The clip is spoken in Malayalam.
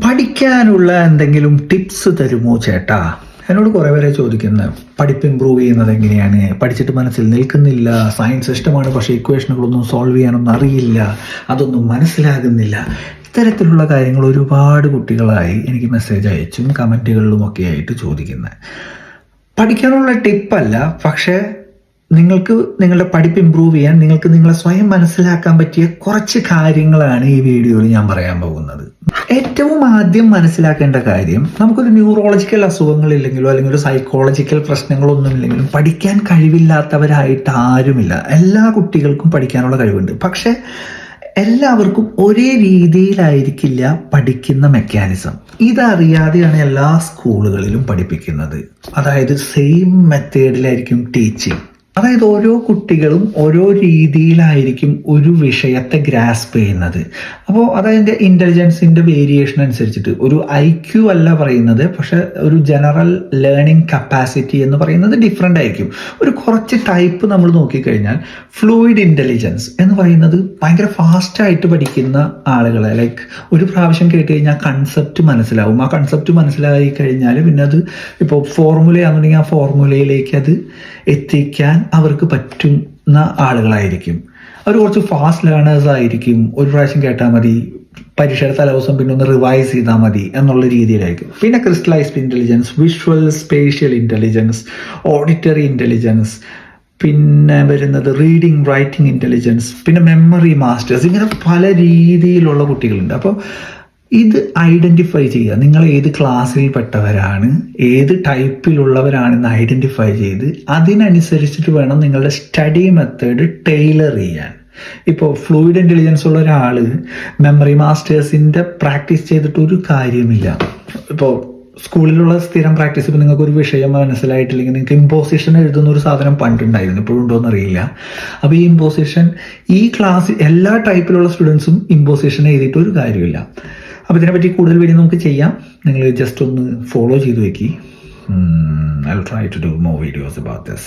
പഠിക്കാനുള്ള എന്തെങ്കിലും ടിപ്സ് തരുമോ ചേട്ടാ? എന്നോട് കുറേ പേരെ ചോദിക്കുന്നത് പഠിപ്പ് ഇമ്പ്രൂവ് ചെയ്യുന്നത് എങ്ങനെയാണ്, പഠിച്ചിട്ട് മനസ്സിൽ നിൽക്കുന്നില്ല, സയൻസ് ഇഷ്ടമാണ് പക്ഷേ ഇക്വേഷനുകളൊന്നും സോൾവ് ചെയ്യാനൊന്നും അറിയില്ല, അതൊന്നും മനസ്സിലാകുന്നില്ല. ഇത്തരത്തിലുള്ള കാര്യങ്ങൾ ഒരുപാട് കുട്ടികളായി എനിക്ക് മെസ്സേജ് അയച്ചും കമൻറ്റുകളിലുമൊക്കെ ആയിട്ട് ചോദിക്കുന്നത്. പഠിക്കാനുള്ള ടിപ്പല്ല, പക്ഷേ നിങ്ങൾക്ക് നിങ്ങളുടെ പഠിപ്പ് ഇമ്പ്രൂവ് ചെയ്യാൻ നിങ്ങൾക്ക് നിങ്ങളെ സ്വയം മനസ്സിലാക്കാൻ പറ്റിയ കുറച്ച് കാര്യങ്ങളാണ് ഈ വീഡിയോയിൽ ഞാൻ പറയാൻ പോകുന്നത്. ഏറ്റവും ആദ്യം മനസ്സിലാക്കേണ്ട കാര്യം, നമുക്കൊരു ന്യൂറോളജിക്കൽ അസുഖങ്ങളില്ലെങ്കിലോ അല്ലെങ്കിൽ ഒരു സൈക്കോളജിക്കൽ പ്രശ്നങ്ങളൊന്നും ഇല്ലെങ്കിലും പഠിക്കാൻ കഴിവില്ലാത്തവരായിട്ട് ആരുമില്ല. എല്ലാ കുട്ടികൾക്കും പഠിക്കാനുള്ള കഴിവുണ്ട്. പക്ഷെ എല്ലാവർക്കും ഒരേ രീതിയിലായിരിക്കില്ല പഠിക്കുന്ന മെക്കാനിസം. ഇതറിയാതെയാണ് എല്ലാ സ്കൂളുകളിലും പഠിപ്പിക്കുന്നത്. അതായത് സെയിം മെത്തേഡിലായിരിക്കും ടീച്ചിങ്. അതായത് ഓരോ കുട്ടികളും ഓരോ രീതിയിലായിരിക്കും ഒരു വിഷയത്തെ ഗ്രാസ്പ് ചെയ്യുന്നത്. അപ്പോൾ അതായത് ഇൻ്റലിജൻസിൻ്റെ വേരിയേഷൻ അനുസരിച്ചിട്ട് ഒരു IQ അല്ല പറയുന്നത്, പക്ഷെ ഒരു ജനറൽ ലേണിംഗ് കപ്പാസിറ്റി എന്ന് പറയുന്നത് ഡിഫറെൻ്റ് ആയിരിക്കും. ഒരു കുറച്ച് ടൈപ്പ് നമ്മൾ നോക്കിക്കഴിഞ്ഞാൽ ഫ്ലൂയിഡ് ഇൻ്റലിജൻസ് എന്ന് പറയുന്നത് ഭയങ്കര ഫാസ്റ്റായിട്ട് പഠിക്കുന്ന ആളുകളെ, ലൈക്ക് ഒരു പ്രാവശ്യം കേട്ട് കഴിഞ്ഞാൽ കൺസെപ്റ്റ് മനസ്സിലാവും. ആ കൺസെപ്റ്റ് മനസ്സിലായി കഴിഞ്ഞാൽ പിന്നെ അത് ഇപ്പോൾ ഫോർമുലയാണെന്നുണ്ടെങ്കിൽ ആ ഫോർമുലയിലേക്ക് അത് എത്തിക്കാൻ അവർക്ക് പറ്റുന്ന ആളുകളായിരിക്കും. അവർ കുറച്ച് ഫാസ്റ്റ് ലേണേഴ്സ് ആയിരിക്കും. ഒരു പ്രാവശ്യം കേട്ടാൽ മതി, പരീക്ഷയുടെ തലേദിവസം പിന്നെ ഒന്ന് റിവൈസ് ചെയ്താൽ മതി എന്നുള്ള രീതിയിലായിരിക്കും. പിന്നെ crystallised intelligence, visual spatial intelligence, auditory intelligence, പിന്നെ വരുന്നത് റീഡിങ് റൈറ്റിംഗ് ഇൻ്റലിജൻസ്, പിന്നെ മെമ്മറി മാസ്റ്റേഴ്സ്. ഇങ്ങനെ പല രീതിയിലുള്ള കുട്ടികളുണ്ട്. അപ്പോൾ ഇത് ഐഡൻറ്റിഫൈ ചെയ്യുക, നിങ്ങൾ ഏത് ക്ലാസ്സിൽ പെട്ടവരാണ്, ഏത് ടൈപ്പിലുള്ളവരാണെന്ന് ഐഡൻറ്റിഫൈ ചെയ്ത് അതിനനുസരിച്ചിട്ട് വേണം നിങ്ങളുടെ സ്റ്റഡി മെത്തേഡ് ടൈലർ ചെയ്യാൻ. ഇപ്പോൾ ഫ്ലൂയിഡ് ഇൻ്റലിജൻസ് ഉള്ള ഒരാൾ മെമ്മറി മാസ്റ്റേഴ്സിൻ്റെ പ്രാക്ടീസ് ചെയ്തിട്ട് ഒരു കാര്യമില്ല. ഇപ്പോൾ സ്കൂളിലുള്ള സ്ഥിരം പ്രാക്ടീസ്, ഇപ്പോൾ നിങ്ങൾക്ക് ഒരു വിഷയം മനസ്സിലായിട്ടില്ലെങ്കിൽ നിങ്ങൾക്ക് ഇമ്പോസിഷൻ എഴുതുന്ന ഒരു സാധനം പണ്ടുണ്ടായിരുന്നു, ഇപ്പോഴും ഉണ്ടോയെന്ന് അറിയില്ല. അപ്പോൾ ഈ ഇമ്പോസിഷൻ ഈ ക്ലാസ് എല്ലാ ടൈപ്പിലുള്ള സ്റ്റുഡൻസും ഇമ്പോസിഷൻ എഴുതിയിട്ട് ഒരു കാര്യമില്ല. അപ്പോൾ ഇതിനെപ്പറ്റി കൂടുതൽ വീഡിയോ നമുക്ക് ചെയ്യാം. നിങ്ങൾ ജസ്റ്റ് ഒന്ന് ഫോളോ ചെയ്ത് വെക്കി. I'll try to do more videos about this.